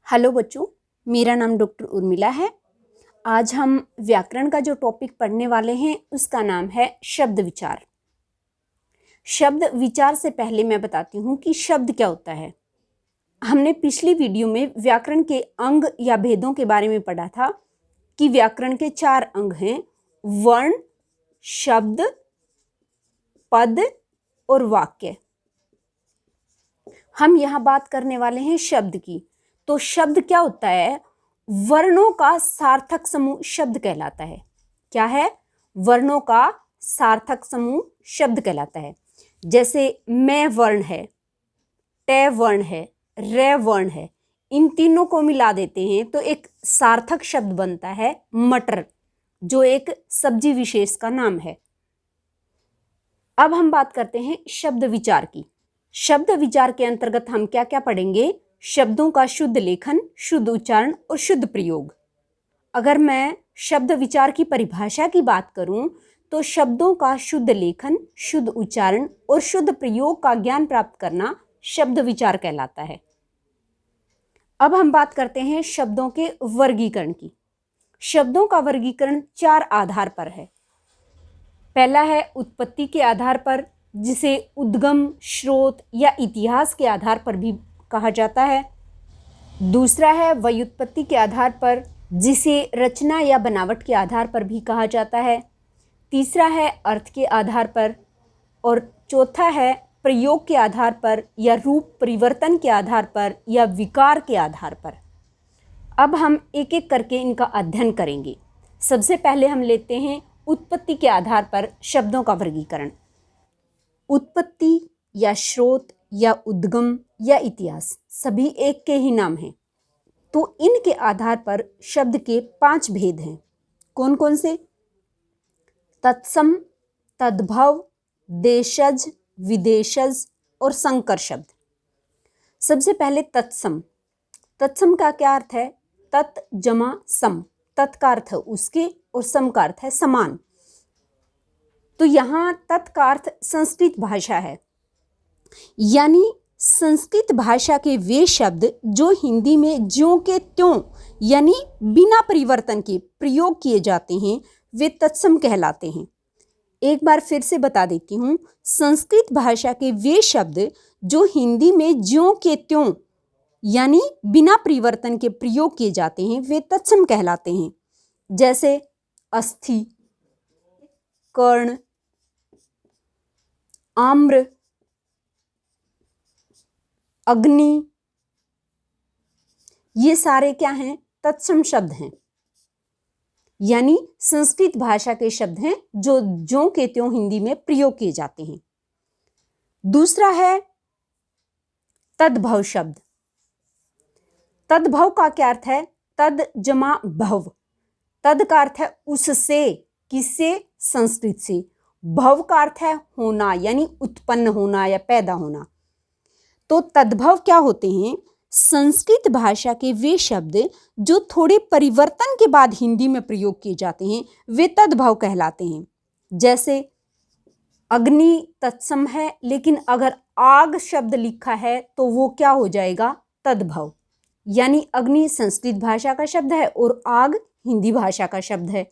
Hello बच्चों, मेरा नाम डॉक्टर उर्मिला है। आज हम व्याकरण का जो टॉपिक पढ़ने वाले हैं उसका नाम है शब्द विचार। शब्द विचार से पहले मैं बताती हूँ कि शब्द क्या होता है। हमने पिछली वीडियो में व्याकरण के अंग या भेदों के बारे में पढ़ा था कि व्याकरण के 4 अंग हैं: वर्ण, शब्द, पद और वाक्य। हम यहाँ बात करने वाले हैं शब्द की। तो शब्द क्या होता है? वर्णों का सार्थक समूह शब्द कहलाता है। क्या है? वर्णों का सार्थक समूह शब्द कहलाता है। जैसे मैं वर्ण है, टे वर्ण है, रे वर्ण है, इन तीनों को मिला देते हैं तो एक सार्थक शब्द बनता है मटर, जो एक सब्जी विशेष का नाम है। अब हम बात करते हैं शब्द विचार की। शब्द विचार के अंतर्गत हम क्या क्या पढ़ेंगे? शब्दों का शुद्ध लेखन, शुद्ध उच्चारण और शुद्ध प्रयोग। अगर मैं शब्द विचार की परिभाषा की बात करूं तो शब्दों का शुद्ध लेखन, शुद्ध उच्चारण और शुद्ध प्रयोग का ज्ञान प्राप्त करना शब्द विचार कहलाता है। अब हम बात करते हैं शब्दों के वर्गीकरण की। शब्दों का वर्गीकरण 4 आधार पर है। पहला है उत्पत्ति के आधार पर, जिसे उद्गम, स्रोत या इतिहास के आधार पर भी कहा जाता है। दूसरा है व्युत्पत्ति के आधार पर, जिसे रचना या बनावट के आधार पर भी कहा जाता है। तीसरा है अर्थ के आधार पर और चौथा है प्रयोग के आधार पर या रूप परिवर्तन के आधार पर या विकार के आधार पर। अब हम एक एक करके इनका अध्ययन करेंगे। सबसे पहले हम लेते हैं उत्पत्ति के आधार पर शब्दों का वर्गीकरण। उत्पत्ति या स्रोत या उद्गम या इतिहास सभी एक के ही नाम हैं। तो इनके आधार पर शब्द के 5 भेद हैं। कौन कौन से? तत्सम, तद्भव, देशज, विदेशज और संकर शब्द। सबसे पहले तत्सम। तत्सम का क्या अर्थ है? तत् जमा सम। तत् का अर्थ है उसके और सम का अर्थ है समान। तो यहाँ तत् का अर्थ संस्कृत भाषा है, यानी संस्कृत भाषा के वे शब्द जो हिंदी में ज्यों के त्यों यानी बिना परिवर्तन के प्रयोग किए जाते हैं वे तत्सम कहलाते हैं। एक बार फिर से बता देती हूँ, संस्कृत भाषा के वे शब्द जो हिंदी में ज्यों के त्यों यानी बिना परिवर्तन के प्रयोग किए जाते हैं वे तत्सम कहलाते हैं। जैसे अस्थि, कर्ण, आम्र, अग्नि, ये सारे क्या हैं? तत्सम शब्द हैं, यानी संस्कृत भाषा के शब्द हैं जो ज्यों के त्यों हिंदी में प्रयोग किए जाते हैं। दूसरा है तद्भव शब्द। तद्भव का क्या अर्थ है? तद जमा भव। तद का अर्थ है उससे, किससे? संस्कृत से। भव का अर्थ है होना, यानी उत्पन्न होना या पैदा होना। तो तद्भव क्या होते हैं? संस्कृत भाषा के वे शब्द जो थोड़े परिवर्तन के बाद हिंदी में प्रयोग किए जाते हैं वे तद्भव कहलाते हैं। जैसे अग्नि तत्सम है, लेकिन अगर आग शब्द लिखा है तो वो क्या हो जाएगा? तद्भव। यानी अग्नि संस्कृत भाषा का शब्द है और आग हिंदी भाषा का शब्द है।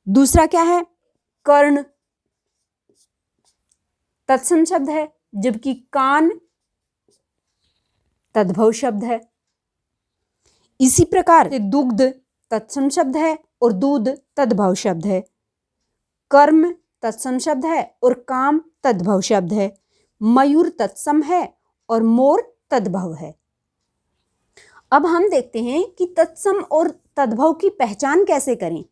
दूसरा क्या है? कर्ण तत्सम शब्द है, जबकि कान तद्भव शब्द है। इसी प्रकार दुग्ध तत्सम शब्द है और दूध तद्भव शब्द है। कर्म तत्सम शब्द है और काम तद्भव शब्द है। मयूर तत्सम है और मोर तद्भव है। अब हम देखते हैं कि तत्सम और तद्भव की पहचान कैसे करें।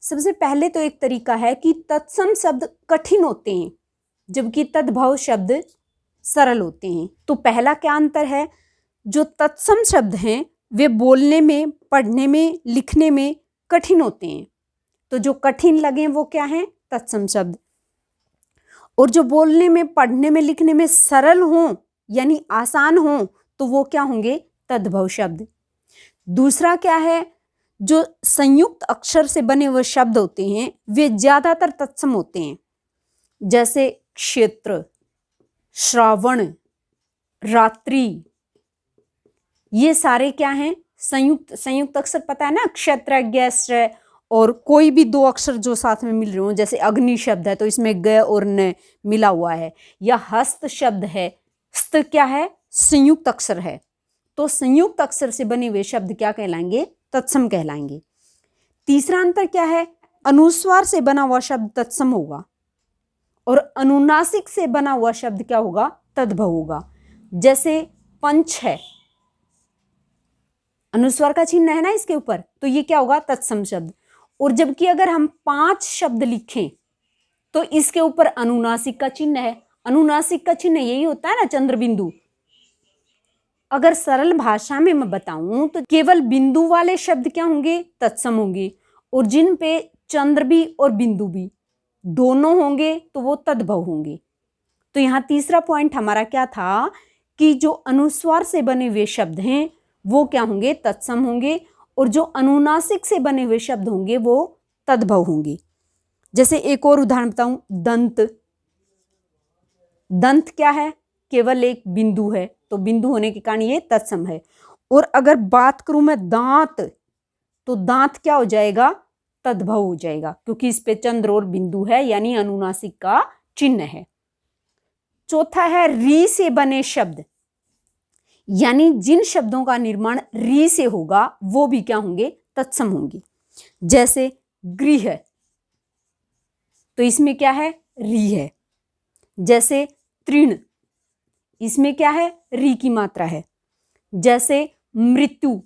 सबसे पहले तो एक तरीका है कि तत्सम शब्द कठिन होते हैं जबकि तद्भव शब्द सरल होते हैं। तो पहला क्या अंतर है? जो तत्सम शब्द हैं वे बोलने में, पढ़ने में, लिखने में कठिन होते हैं। तो जो कठिन लगे वो क्या हैं? तत्सम शब्द। और जो बोलने में, पढ़ने में, लिखने में सरल हों यानी आसान हों तो वो क्या होंगे? तद्भव शब्द। दूसरा क्या है? जो संयुक्त अक्षर से बने हुए शब्द होते हैं वे ज्यादातर तत्सम होते हैं। जैसे क्षेत्र, श्रावण, रात्रि, ये सारे क्या हैं? संयुक्त अक्षर पता है ना, क्षत्र, गैश्र, और कोई भी दो अक्षर जो साथ में मिल रहे हो, जैसे अग्नि शब्द है तो इसमें ग और न मिला हुआ है, या हस्त शब्द है, स्त क्या है? संयुक्त अक्षर है। तो संयुक्त अक्षर से बने हुए शब्द क्या कहलाएंगे? तत्सम कहलाएंगे। तीसरा अंतर क्या है? अनुस्वार से बना हुआ शब्द तत्सम होगा और अनुनासिक से बना हुआ शब्द क्या होगा? तद्भव होगा। जैसे पंच है, अनुस्वार का चिन्ह है ना इसके ऊपर, तो ये क्या होगा? तत्सम शब्द। और जबकि अगर हम 5 शब्द लिखें तो इसके ऊपर अनुनासिक का चिन्ह है। अनुनासिक का चिन्ह यही होता है ना, चंद्र बिंदु। अगर सरल भाषा में मैं बताऊं तो केवल बिंदु वाले शब्द क्या होंगे? तत्सम होंगे, और जिन पे चंद्र भी और बिंदु भी दोनों होंगे तो वो तद्भव होंगे। तो यहाँ तीसरा पॉइंट हमारा क्या था कि जो अनुस्वार से बने हुए शब्द हैं वो क्या होंगे? तत्सम होंगे, और जो अनुनासिक से बने हुए शब्द होंगे वो तद्भव होंगे। जैसे एक और उदाहरण बताऊं, दंत। दंत क्या है? केवल एक बिंदु है, तो बिंदु होने के कारण ये तत्सम है। और अगर बात करूं मैं दांत, तो दांत क्या हो जाएगा? तद्भव हो जाएगा, क्योंकि इस पे चंद्र और बिंदु है, यानी अनुनासिक का चिन्ह है। चौथा है री से बने शब्द, यानी जिन शब्दों का निर्माण री से होगा वो भी क्या होंगे? तत्सम होंगे। जैसे गृह, तो इसमें क्या है? री है। जैसे तृण, इसमें क्या है? री की मात्रा है। जैसे मृत्यु,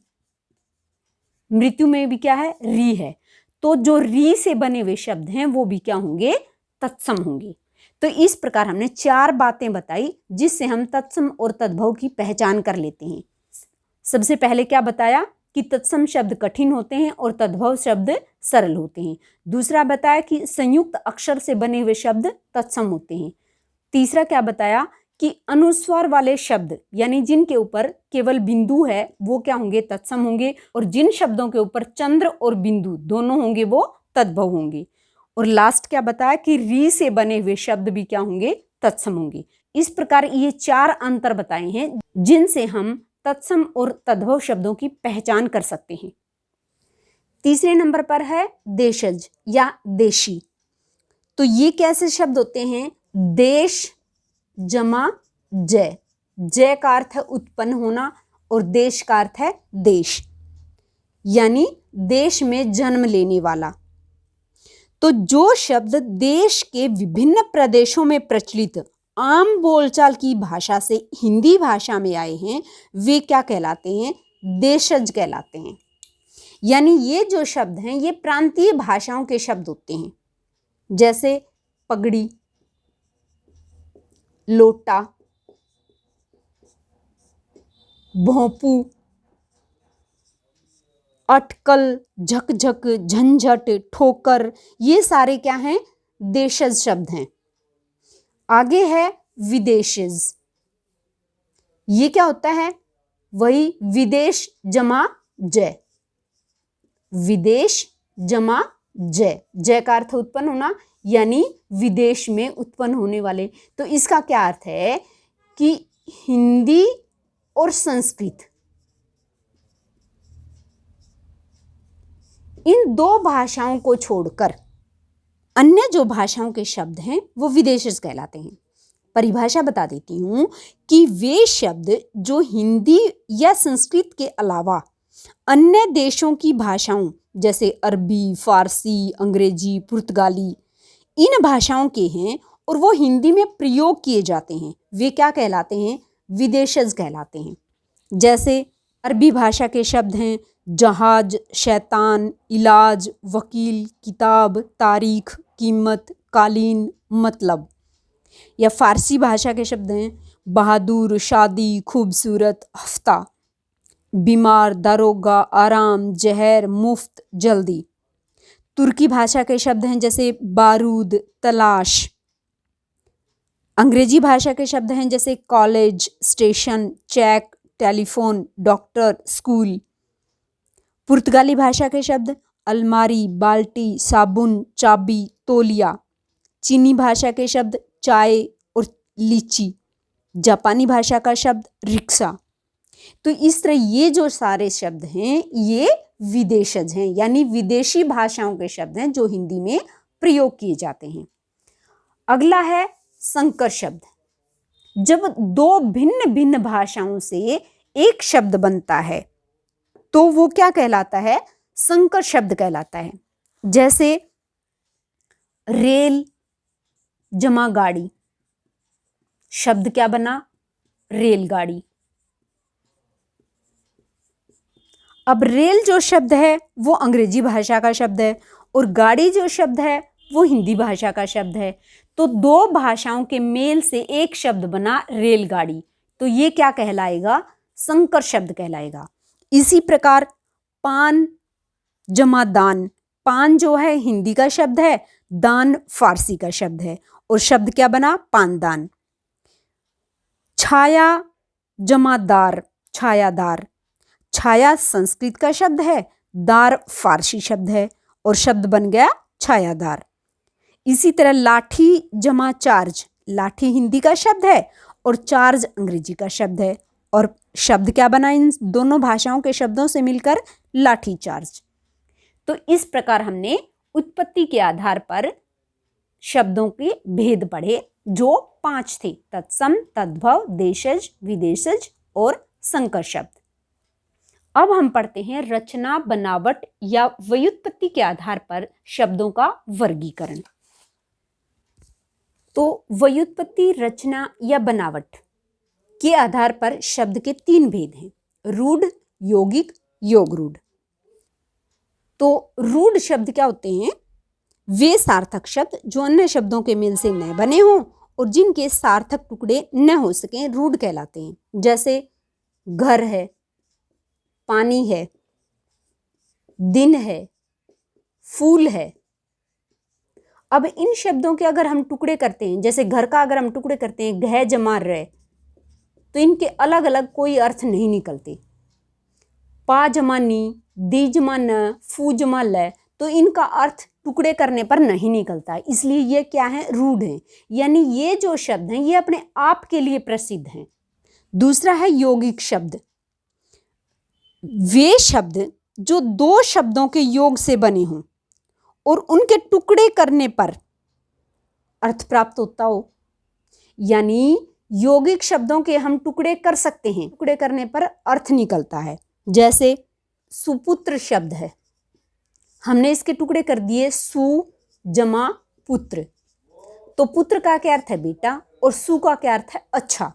मृत्यु में भी क्या है? री है। तो जो री से बने हुए शब्द हैं वो भी क्या होंगे? तत्सम होंगे। तो इस प्रकार हमने 4 बातें बताई जिससे हम तत्सम और तद्भव की पहचान कर लेते हैं। सबसे पहले क्या बताया कि तत्सम शब्द कठिन होते हैं और तद्भव शब्द सरल होते हैं। दूसरा बताया कि संयुक्त अक्षर से बने हुए शब्द तत्सम होते हैं। तीसरा क्या बताया कि अनुस्वार वाले शब्द, यानी जिनके ऊपर केवल बिंदु है, वो क्या होंगे? तत्सम होंगे, और जिन शब्दों के ऊपर चंद्र और बिंदु दोनों होंगे वो तद्भव होंगे। और लास्ट क्या बताया कि री से बने हुए शब्द भी क्या होंगे? तत्सम होंगे। इस प्रकार ये 4 अंतर बताए हैं जिनसे हम तत्सम और तद्भव शब्दों की पहचान कर सकते हैं। तीसरे नंबर पर है देशज या देशी। तो ये कैसे शब्द होते हैं? देश जमा जय। जय का अर्थ है उत्पन्न होना और देश का अर्थ है देश, यानी देश में जन्म लेने वाला। तो जो शब्द देश के विभिन्न प्रदेशों में प्रचलित आम बोलचाल की भाषा से हिंदी भाषा में आए हैं वे क्या कहलाते हैं? देशज कहलाते हैं। यानी ये जो शब्द हैं ये प्रांतीय भाषाओं के शब्द होते हैं। जैसे पगड़ी, लोटा, भोंपू, अटकल, झकझक, झंझट, ठोकर, ये सारे क्या हैं? देशज शब्द हैं। आगे है विदेशज। ये क्या होता है? वही विदेश जमा जय। विदेश जमा जय, जय का अर्थ उत्पन्न होना, यानी विदेश में उत्पन्न होने वाले। तो इसका क्या अर्थ है कि हिंदी और संस्कृत, इन 2 भाषाओं को छोड़कर अन्य जो भाषाओं के शब्द हैं वो विदेशज कहलाते हैं। परिभाषा बता देती हूं कि वे शब्द जो हिंदी या संस्कृत के अलावा अन्य देशों की भाषाओं जैसे अरबी, फारसी, अंग्रेजी, पुर्तगाली, इन भाषाओं के हैं और वो हिंदी में प्रयोग किए जाते हैं, वे क्या कहलाते हैं? विदेशज कहलाते हैं। जैसे अरबी भाषा के शब्द हैं जहाज, शैतान, इलाज, वकील, किताब, तारीख, कीमत, कालीन, मतलब। या फारसी भाषा के शब्द हैं बहादुर, शादी, खूबसूरत, हफ्ता, बीमार, दारोगा, आराम, जहर, मुफ्त, जल्दी। तुर्की भाषा के शब्द हैं जैसे बारूद, तलाश। अंग्रेजी भाषा के शब्द हैं जैसे college, station, cheque, telephone, doctor, school. पुर्तगाली भाषा के शब्द अलमारी, बाल्टी, साबुन, चाबी, तौलिया। चीनी भाषा के शब्द चाय और लीची। जापानी भाषा का शब्द रिक्शा। तो इस तरह ये जो सारे शब्द हैं ये विदेशज हैं, यानी विदेशी भाषाओं के शब्द हैं जो हिंदी में प्रयोग किए जाते हैं। अगला है संकर शब्द। जब दो भिन्न भिन्न भाषाओं से एक शब्द बनता है तो वो क्या कहलाता है? संकर शब्द कहलाता है। जैसे रेल जमा गाड़ी, शब्द क्या बना? रेलगाड़ी। अब रेल जो शब्द है वो अंग्रेजी भाषा का शब्द है और गाड़ी जो शब्द है वो हिंदी भाषा का शब्द है। तो दो भाषाओं के मेल से एक शब्द बना रेलगाड़ी, तो ये क्या कहलाएगा? संकर शब्द कहलाएगा। इसी प्रकार पान जमा दान, पान जो है हिंदी का शब्द है, दान फारसी का शब्द है और शब्द क्या बना? पानदान। छाया जमा दार, छायादार, छाया संस्कृत का शब्द है, दार फारसी शब्द है और शब्द बन गया छायादार। इसी तरह लाठी जमा चार्ज, लाठी हिंदी का शब्द है और चार्ज अंग्रेजी का शब्द है और शब्द क्या बना इन दोनों भाषाओं के शब्दों से मिलकर? लाठी चार्ज। तो इस प्रकार हमने उत्पत्ति के आधार पर शब्दों के भेद पढ़े जो 5 थे: तत्सम, तद्भव, देशज, विदेशज और संकर शब्द। अब हम पढ़ते हैं रचना, बनावट या व्युत्पत्ति के आधार पर शब्दों का वर्गीकरण। तो व्युत्पत्ति, रचना या बनावट के आधार पर शब्द के 3 भेद हैं: रूढ़, यौगिक, योगरूढ़। तो रूढ़ शब्द क्या होते हैं? वे सार्थक शब्द जो अन्य शब्दों के मेल से न बने हों और जिनके सार्थक टुकड़े न हो सकें, रूढ़ कहलाते हैं। जैसे घर है, पानी है, दिन है, फूल है। अब इन शब्दों के अगर हम टुकड़े करते हैं, जैसे घर का अगर हम टुकड़े करते हैं घ जमा र, तो इनके अलग अलग कोई अर्थ नहीं निकलते। पा जमा नी, दी जमा न, फू जमा ल, तो इनका अर्थ टुकड़े करने पर नहीं निकलता। इसलिए ये क्या है? रूढ़ हैं, यानी ये जो शब्द हैं ये अपने आप के लिए प्रसिद्ध हैं। दूसरा है यौगिक शब्द। वे शब्द जो 2 शब्दों के योग से बने हों और उनके टुकड़े करने पर अर्थ प्राप्त होता हो, यानी यौगिक शब्दों के हम टुकड़े कर सकते हैं, टुकड़े करने पर अर्थ निकलता है। जैसे सुपुत्र शब्द है, हमने इसके टुकड़े कर दिए सु जमा पुत्र, तो पुत्र का क्या अर्थ है? बेटा, और सु का क्या अर्थ है? अच्छा।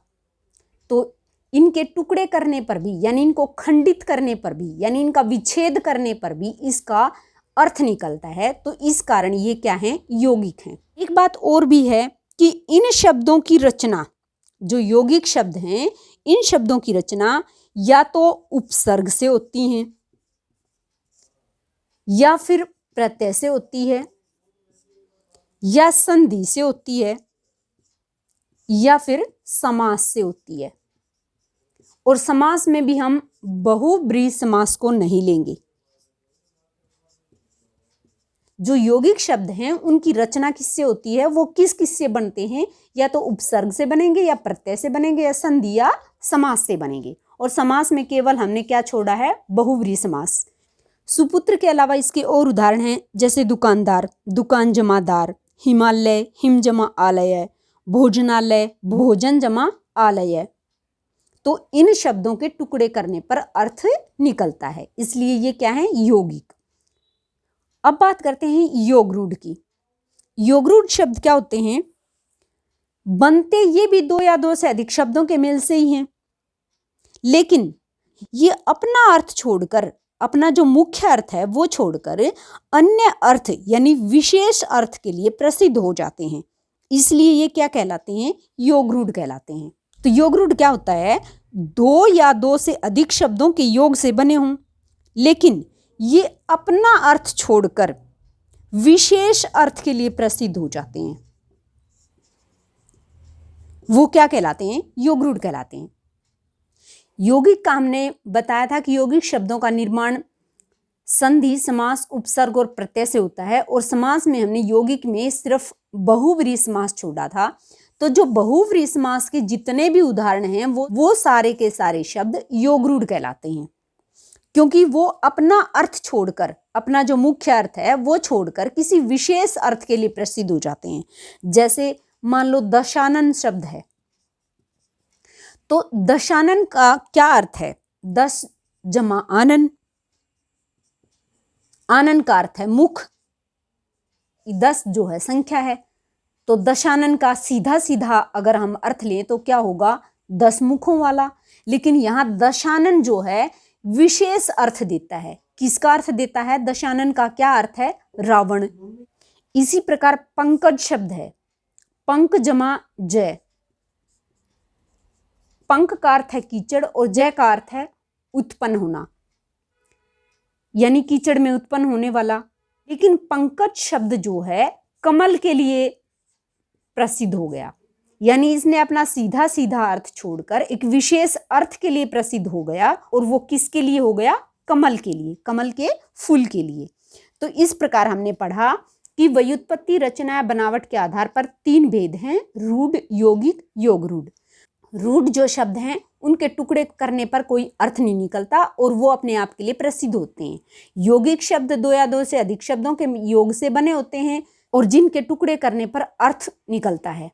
तो इनके टुकड़े करने पर भी, यानी इनको खंडित करने पर भी, यानी इनका विच्छेद करने पर भी इसका अर्थ निकलता है। तो इस कारण ये क्या है? यौगिक हैं। एक बात और भी है कि इन शब्दों की रचना, जो यौगिक शब्द हैं, इन शब्दों की रचना या तो उपसर्ग से होती हैं या फिर प्रत्यय से होती है या संधि से होती है या फिर समास से होती है। और समास में भी हम बहुब्रीहि समास को नहीं लेंगे। जो यौगिक शब्द हैं उनकी रचना किससे होती है? वो किस किस से बनते हैं? या तो उपसर्ग से बनेंगे या प्रत्यय से बनेंगे या संधि या समास से बनेंगे। और समास में केवल हमने क्या छोड़ा है? बहुब्रीहि समास। सुपुत्र के अलावा इसके और उदाहरण हैं, जैसे दुकानदार, दुकान जमादार, हिमालय, हिम जमा आलय, भोजनालय, भोजन जमा आलय। तो इन शब्दों के टुकड़े करने पर अर्थ निकलता है, इसलिए ये क्या है? यौगिक। अब बात करते हैं योगरूढ़ की। योगरूढ़ शब्द क्या होते हैं? बनते ये भी 2 या 2 से अधिक शब्दों के मेल से ही हैं, लेकिन ये अपना अर्थ छोड़कर, अपना जो मुख्य अर्थ है वो छोड़कर अन्य अर्थ यानी विशेष अर्थ के लिए प्रसिद्ध हो जाते हैं। इसलिए ये क्या कहलाते हैं? योगरूढ़ कहलाते हैं। तो योगरूढ़ क्या होता है? 2 या 2 से अधिक शब्दों के योग से बने हों, लेकिन ये अपना अर्थ छोड़कर विशेष अर्थ के लिए प्रसिद्ध हो जाते हैं। वो क्या कहलाते हैं? योगरूढ़ कहलाते हैं। यौगिक का हमने बताया था कि यौगिक शब्दों का निर्माण संधि, समास, उपसर्ग और प्रत्यय से होता है। और समास में हमने यौगिक में सिर्फ बहुब्रीहि समास छोड़ा था। तो जो बहुव्रीहि समास के जितने भी उदाहरण हैं वो सारे के सारे शब्द योगरूढ़ कहलाते हैं, क्योंकि वो अपना अर्थ छोड़कर, अपना जो मुख्य अर्थ है वो छोड़कर किसी विशेष अर्थ के लिए प्रसिद्ध हो जाते हैं। जैसे मान लो दशानन शब्द है, तो दशानन का क्या अर्थ है? 10 जमा आनन, आनन का अर्थ है मुख, 10 जो है संख्या है, तो दशानन का सीधा सीधा अगर हम अर्थ लें तो क्या होगा? 10 मुखों वाला। लेकिन यहाँ दशानन जो है विशेष अर्थ देता है। किसका अर्थ देता है? दशानन का क्या अर्थ है? रावण। इसी प्रकार पंकज शब्द है, पंक जमा जय, पंक का अर्थ है कीचड़ और जय का अर्थ है उत्पन्न होना, यानी कीचड़ में उत्पन्न होने वाला। लेकिन पंकज शब्द जो है कमल के लिए प्रसिद्ध हो गया, यानी इसने अपना सीधा सीधा अर्थ छोड़कर एक विशेष अर्थ के लिए प्रसिद्ध हो गया, और वो किसके लिए हो गया? कमल के लिए, कमल के फूल के लिए। तो इस प्रकार हमने पढ़ा कि व्युत्पत्ति, रचना या बनावट के आधार पर 3 भेद हैं, रूढ़, यौगिक, योगरूढ़। रूढ़ जो शब्द हैं उनके टुकड़े करने पर कोई अर्थ नहीं निकलता और वो अपने आप के लिए प्रसिद्ध होते हैं। यौगिक शब्द 2 या 2 से अधिक शब्दों के योग से बने होते हैं और जिनके टुकड़े करने पर अर्थ निकलता है।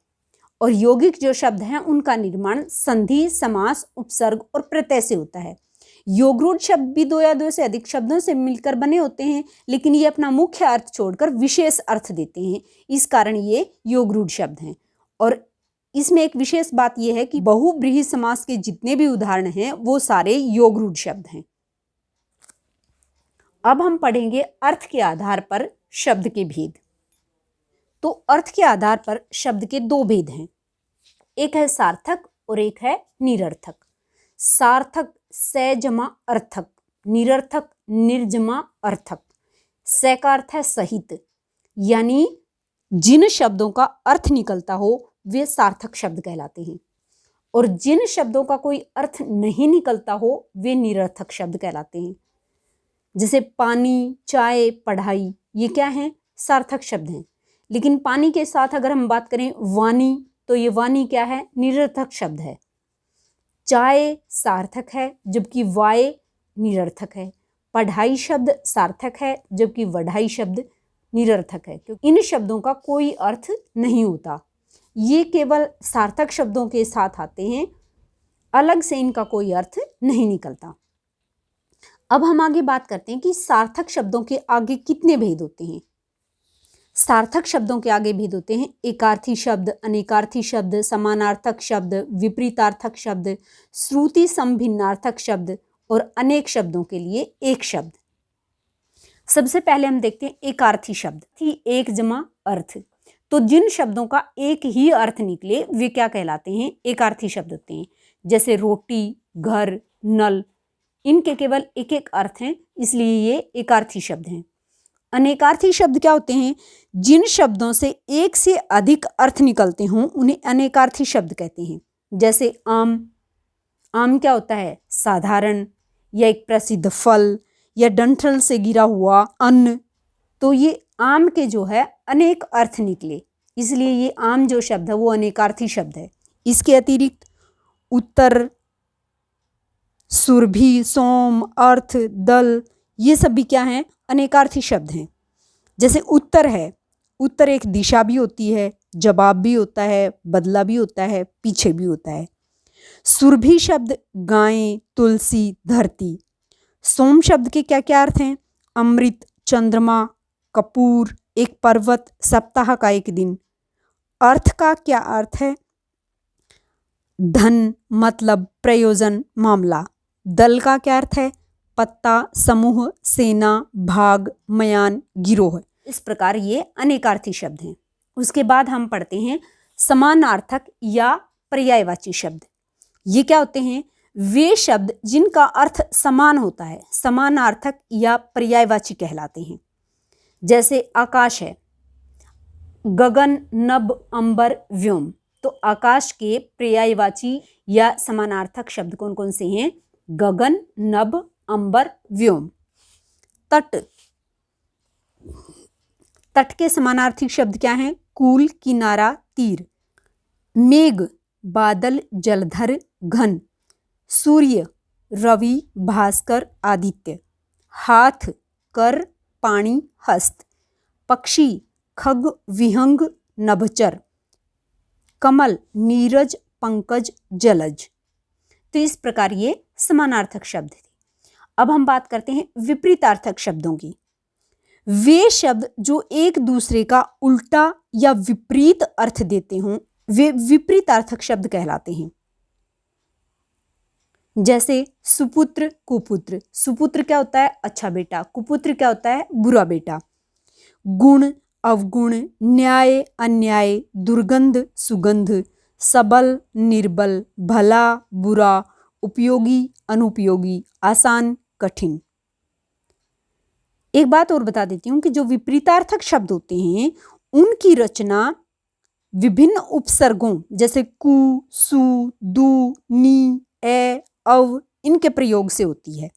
और यौगिक जो शब्द हैं उनका निर्माण संधि, समास, उपसर्ग और प्रत्यय से होता है। योगरूढ़ शब्द भी 2 या 2 से अधिक शब्दों से मिलकर बने होते हैं, लेकिन ये अपना मुख्य अर्थ छोड़कर विशेष अर्थ देते हैं, इस कारण ये योगरूढ़ शब्द हैं। और इसमें एक विशेष बात यह है कि बहुव्रीहि समास के जितने भी उदाहरण हैं वो सारे योगरूढ़ शब्द हैं। अब हम पढ़ेंगे अर्थ के आधार पर शब्द के भेद। तो अर्थ के आधार पर शब्द के 2 भेद हैं, एक है सार्थक और एक है निरर्थक। सार्थक से जमा अर्थक, निरर्थक निर्जमा अर्थक। से का अर्थ है सहित, यानी जिन शब्दों का अर्थ निकलता हो वे सार्थक शब्द कहलाते हैं, और जिन शब्दों का कोई अर्थ नहीं निकलता हो वे निरर्थक शब्द कहलाते हैं। जैसे पानी, चाय, पढ़ाई, ये क्या हैं? सार्थक शब्द हैं। लेकिन पानी के साथ अगर हम बात करें वाणी, तो ये वाणी क्या है? निरर्थक शब्द है। चाय सार्थक है जबकि वाय निरर्थक है। पढ़ाई शब्द सार्थक है जबकि वढ़ाई शब्द निरर्थक है, क्योंकि इन शब्दों का कोई अर्थ नहीं होता, ये केवल सार्थक शब्दों के साथ आते हैं, अलग से इनका कोई अर्थ नहीं निकलता। अब हम आगे बात करते हैं कि सार्थक शब्दों के आगे कितने भेद होते हैं। सार्थक शब्दों के आगे भेद होते हैं एकार्थी शब्द, अनेकार्थी शब्द, समानार्थक शब्द, विपरीतार्थक शब्द, श्रुति संभिन्नार्थक शब्द और अनेक शब्दों के लिए एक शब्द। सबसे पहले हम देखते हैं एकार्थी शब्द, थी एक जमा अर्थ। तो जिन शब्दों का एक ही अर्थ निकले वे क्या कहलाते हैं? एकार्थी शब्द होते हैं। जैसे रोटी, घर, नल, इनके केवल एक एक अर्थ हैं, इसलिए ये एकार्थी शब्द हैं। अनेकार्थी शब्द क्या होते हैं? जिन शब्दों से एक से अधिक अर्थ निकलते हों उन्हें अनेकार्थी शब्द कहते हैं। जैसे आम, आम क्या होता है? साधारण या एक प्रसिद्ध फल या डंठल से गिरा हुआ अन्न। तो ये आम के जो है अनेक अर्थ निकले, इसलिए ये आम जो शब्द है वो अनेकार्थी शब्द है। इसके अतिरिक्त उत्तर, सुरभि, सोम, अर्थ, दल, ये सब भी क्या हैं? अनेकार्थी शब्द हैं। जैसे उत्तर है, उत्तर एक दिशा भी होती है, जवाब भी होता है, बदला भी होता है, पीछे भी होता है। सुरभि शब्द गाय, तुलसी, धरती। सोम शब्द के क्या क्या अर्थ हैं? अमृत, चंद्रमा, कपूर, एक पर्वत, सप्ताह का एक दिन। अर्थ का क्या अर्थ है? धन, मतलब, प्रयोजन, मामला। दल का क्या अर्थ है? पत्ता, समूह, सेना, भाग, मयान, गिरोह। इस प्रकार ये अनेकार्थी शब्द हैं। उसके बाद हम पढ़ते हैं समानार्थक या पर्यायवाची शब्द। ये क्या होते हैं? वे शब्द जिनका अर्थ समान होता है समानार्थक या पर्यायवाची कहलाते हैं। जैसे आकाश है, गगन, नभ, अंबर, व्योम। तो आकाश के पर्यायवाची या समानार्थक शब्द कौन कौन से हैं? गगन, नभ, अंबर, व्योम। तट, तट के समानार्थी शब्द क्या हैं? कूल, किनारा, तीर। मेघ, बादल, जलधर, घन, सूर्य, रवि, भास्कर, आदित्य, हाथ, कर, पाणी, हस्त, पक्षी, खग, विहंग, नभचर, कमल, नीरज, पंकज, जलज। तो इस प्रकार ये समानार्थक शब्द थे। अब हम बात करते हैं विपरीतार्थक शब्दों की। वे शब्द जो एक दूसरे का उल्टा या विपरीत अर्थ देते हों वे विपरीतार्थक शब्द कहलाते हैं। जैसे सुपुत्र, कुपुत्र। सुपुत्र क्या होता है? अच्छा बेटा। कुपुत्र क्या होता है? बुरा बेटा। गुण, अवगुण, न्याय, अन्याय, दुर्गंध, सुगंध, सबल, निर्बल, भला, बुरा, उपयोगी, अनुपयोगी, आसान, कठिन। एक बात और बता देती हूं कि जो विपरीतार्थक शब्द होते हैं उनकी रचना विभिन्न उपसर्गों जैसे कु, सु, दु, नी, ए, अव इनके प्रयोग से होती है।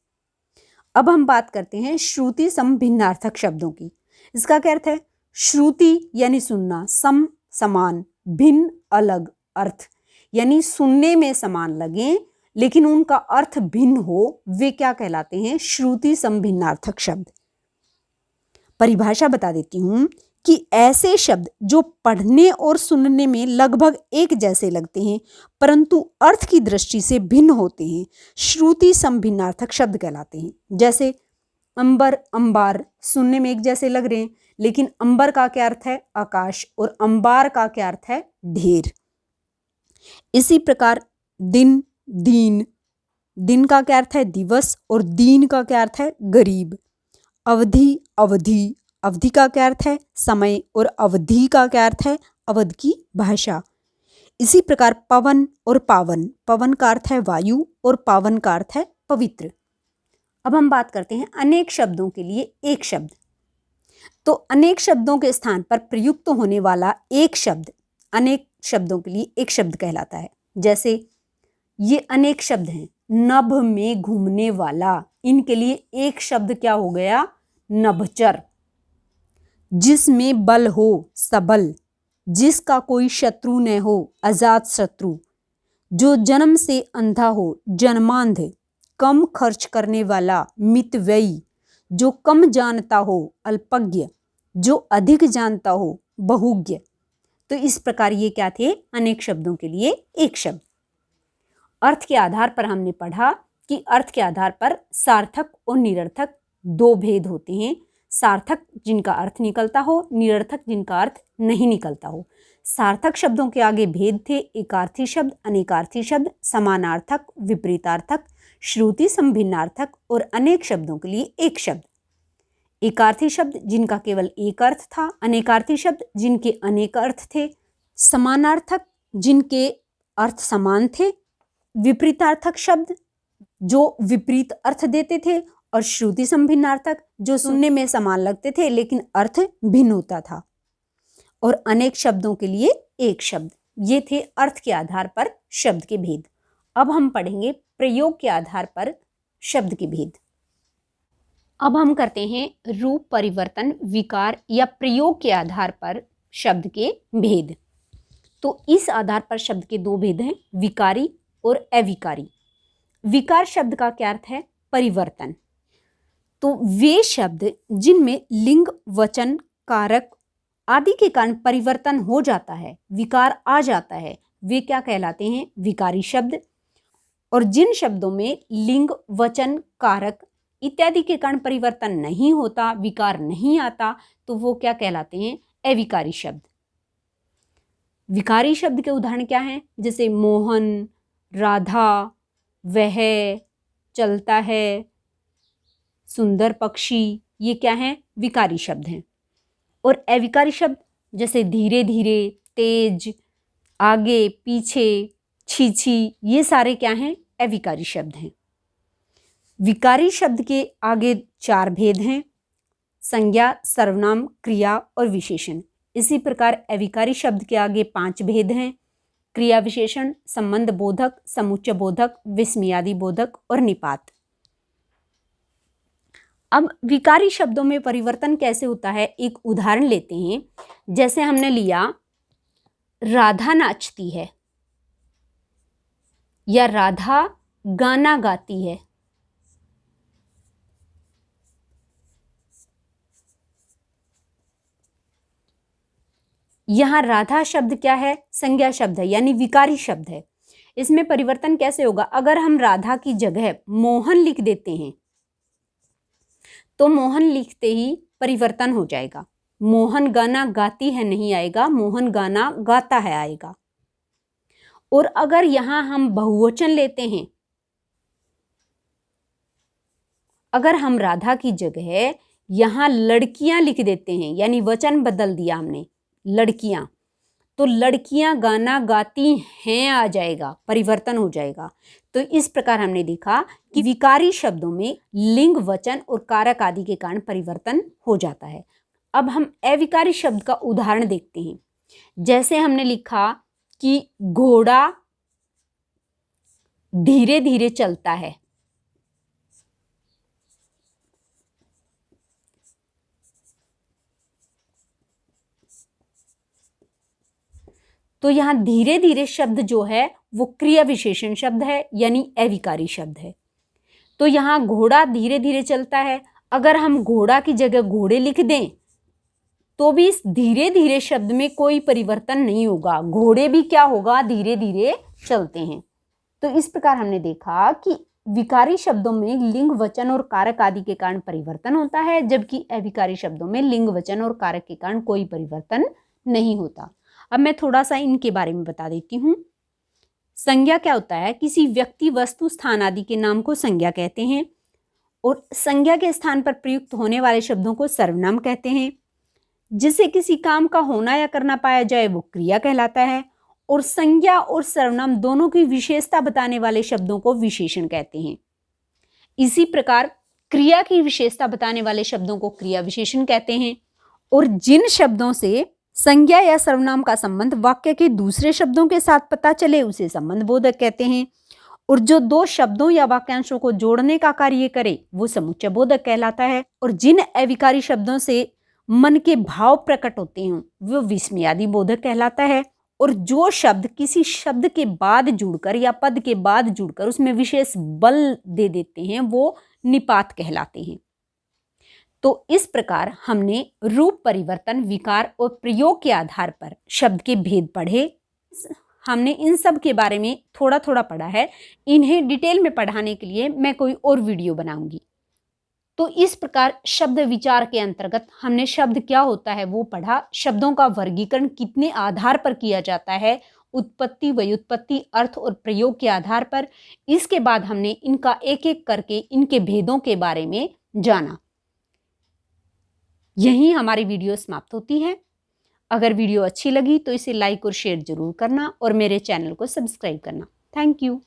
अब हम बात करते हैं श्रुति सम भिन्नार्थक शब्दों की। इसका क्या अर्थ है? श्रुति यानी सुनना, सम समान, भिन्न अलग अर्थ यानी सुनने में समान लगे लेकिन उनका अर्थ भिन्न हो, वे क्या कहलाते हैं? श्रुति सम भिन्नार्थक शब्द। परिभाषा बता देती हूं कि ऐसे शब्द जो पढ़ने और सुनने में लगभग एक जैसे लगते हैं परंतु अर्थ की दृष्टि से भिन्न होते हैं श्रुति समभिन्नार्थक शब्द कहलाते हैं। जैसे अंबर, अंबार सुनने में एक जैसे लग रहे हैं लेकिन अंबर का क्या अर्थ है? आकाश, और अंबार का क्या अर्थ है? ढेर। इसी प्रकार दिन, दीन, दिन का क्या अर्थ है? दिवस, और दीन का क्या अर्थ है? गरीब। अवधि, अवधि, अवधि का क्या अर्थ है? समय, और अवधि का क्या अर्थ है? अवध की भाषा। इसी प्रकार पवन और पावन, पवन का अर्थ है वायु और पावन का अर्थ है पवित्र। अब हम बात करते हैं अनेक शब्दों के लिए एक शब्द। तो अनेक शब्दों के स्थान पर प्रयुक्त होने वाला एक शब्द अनेक शब्दों के लिए एक शब्द कहलाता है। जैसे ये अनेक शब्द हैं, नभ में घूमने वाला, इनके लिए एक शब्द क्या हो गया? नभचर। जिसमें बल हो, सबल, जिसका कोई शत्रु न हो, अजात शत्रु, जो जन्म से अंधा हो, जन्मांध, कम खर्च करने वाला, मितव्ययी, जो कम जानता हो, अल्पज्ञ, जो अधिक जानता हो, बहुज्ञ। तो इस प्रकार ये क्या थे? अनेक शब्दों के लिए एक शब्द। अर्थ के आधार पर हमने पढ़ा कि अर्थ के आधार पर सार्थक और निरर्थक दो भेद होते हैं। सार्थक जिनका अर्थ निकलता हो, निरर्थक जिनका अर्थ नहीं निकलता हो। सार्थक शब्दों के आगे भेद थे एकार्थी शब्द, अनेकार्थी शब्द, समानार्थक, विपरीतार्थक, श्रुति समभिन्नार्थक, और अनेक शब्दों के लिए एक शब्द। एकार्थी शब्द जिनका केवल एक अर्थ था, अनेकार्थी शब्द जिनके अनेक अर्थ थे, समानार्थक जिनके अर्थ समान थे, विपरीतार्थक शब्द जो विपरीत अर्थ देते थे, और श्रुति समभिन्नार्थक जो सुनने में समान लगते थे लेकिन अर्थ भिन्न होता था, और अनेक शब्दों के लिए एक शब्द। ये थे अर्थ के आधार पर शब्द के भेद। अब हम पढ़ेंगे प्रयोग के आधार पर शब्द के भेद। अब हम करते हैं रूप परिवर्तन, विकार या प्रयोग के आधार पर शब्द के भेद। तो इस आधार पर शब्द के दो भेद हैं, विकारी और अविकारी। विकार शब्द का क्या अर्थ है? परिवर्तन। तो वे शब्द जिनमें लिंग, वचन, कारक आदि के कारण परिवर्तन हो जाता है, विकार आ जाता है, वे क्या कहलाते हैं? विकारी शब्द। और जिन शब्दों में लिंग, वचन, कारक इत्यादि के कारण परिवर्तन नहीं होता, विकार नहीं आता, तो वो क्या कहलाते हैं? अविकारी शब्द। विकारी शब्द के उदाहरण क्या हैं? जैसे मोहन, राधा, वह, चलता है, सुंदर पक्षी, ये क्या हैं? विकारी शब्द हैं। और अविकारी शब्द जैसे धीरे धीरे, तेज, आगे, पीछे, छी, ये सारे क्या हैं? अविकारी शब्द हैं। विकारी शब्द के आगे चार भेद हैं, संज्ञा, सर्वनाम, क्रिया और विशेषण। इसी प्रकार अविकारी शब्द के आगे पांच भेद हैं, क्रिया विशेषण, संबंध बोधक, समुच्चय बोधक, विस्मयादि बोधक और निपात। अब विकारी शब्दों में परिवर्तन कैसे होता है, एक उदाहरण लेते हैं। जैसे हमने लिया राधा नाचती है या राधा गाना गाती है। यहां राधा शब्द क्या है? संज्ञा शब्द है, यानी विकारी शब्द है। इसमें परिवर्तन कैसे होगा? अगर हम राधा की जगह मोहन लिख देते हैं तो मोहन लिखते ही परिवर्तन हो जाएगा। मोहन गाना गाती है नहीं आएगा, मोहन गाना गाता है आएगा। और अगर यहां हम बहुवचन लेते हैं, अगर हम राधा की जगह यहां लड़कियां लिख देते हैं, यानी वचन बदल दिया हमने लड़कियां, तो लड़कियां गाना गाती हैं आ जाएगा, परिवर्तन हो जाएगा। तो इस प्रकार हमने देखा कि विकारी शब्दों में लिंग, वचन और कारक आदि के कारण परिवर्तन हो जाता है। अब हम अविकारी शब्द का उदाहरण देखते हैं। जैसे हमने लिखा कि घोड़ा धीरे धीरे चलता है, तो यहां धीरे धीरे शब्द जो है वो क्रिया विशेषण शब्द है, यानी अविकारी शब्द है। तो यहां घोड़ा धीरे धीरे चलता है, अगर हम घोड़ा की जगह घोड़े लिख दें तो भी इस धीरे धीरे शब्द में कोई परिवर्तन नहीं होगा, घोड़े भी क्या होगा? धीरे धीरे चलते हैं। तो इस प्रकार हमने देखा कि विकारी शब्दों में लिंग, वचन और कारक आदि के कारण परिवर्तन होता है, जबकि अविकारी शब्दों में लिंग, वचन और कारक के कारण कोई परिवर्तन नहीं होता। अब मैं थोड़ा सा इनके बारे में बता देती हूँ। संज्ञा क्या होता है? किसी व्यक्ति, वस्तु, स्थान आदि के नाम को संज्ञा कहते हैं, और संज्ञा के स्थान पर प्रयुक्त होने वाले शब्दों को सर्वनाम कहते हैं। जिसे किसी काम का होना या करना पाया जाए वो क्रिया कहलाता है, और संज्ञा और सर्वनाम दोनों की विशेषता बताने वाले शब्दों को विशेषण कहते हैं। इसी प्रकार क्रिया की विशेषता बताने वाले शब्दों को क्रिया विशेषण कहते हैं, और जिन शब्दों से संज्ञा या सर्वनाम का संबंध वाक्य के दूसरे शब्दों के साथ पता चले उसे संबंध बोधक कहते हैं, और जो दो शब्दों या वाक्यांशों को जोड़ने का कार्य करे वो समुच्चय बोधक कहलाता है। और जिन अविकारी शब्दों से मन के भाव प्रकट होते हैं वो विस्मयादि बोधक कहलाता है, और जो शब्द किसी शब्द के बाद जुड़कर या पद के बाद जुड़कर उसमें विशेष बल दे देते हैं वो निपात कहलाते हैं। तो इस प्रकार हमने रूप परिवर्तन, विकार और प्रयोग के आधार पर शब्द के भेद पढ़े। हमने इन सब के बारे में थोड़ा थोड़ा पढ़ा है, इन्हें डिटेल में पढ़ाने के लिए मैं कोई और वीडियो बनाऊंगी। तो इस प्रकार शब्द विचार के अंतर्गत हमने शब्द क्या होता है वो पढ़ा, शब्दों का वर्गीकरण कितने आधार पर किया जाता है, उत्पत्ति, व्युत्पत्ति, अर्थ और प्रयोग के आधार पर। इसके बाद हमने इनका एक एक करके इनके भेदों के बारे में जाना। यहीं हमारी वीडियो समाप्त होती है। अगर वीडियो अच्छी लगी तो इसे लाइक और शेयर जरूर करना और मेरे चैनल को सब्सक्राइब करना। Thank you.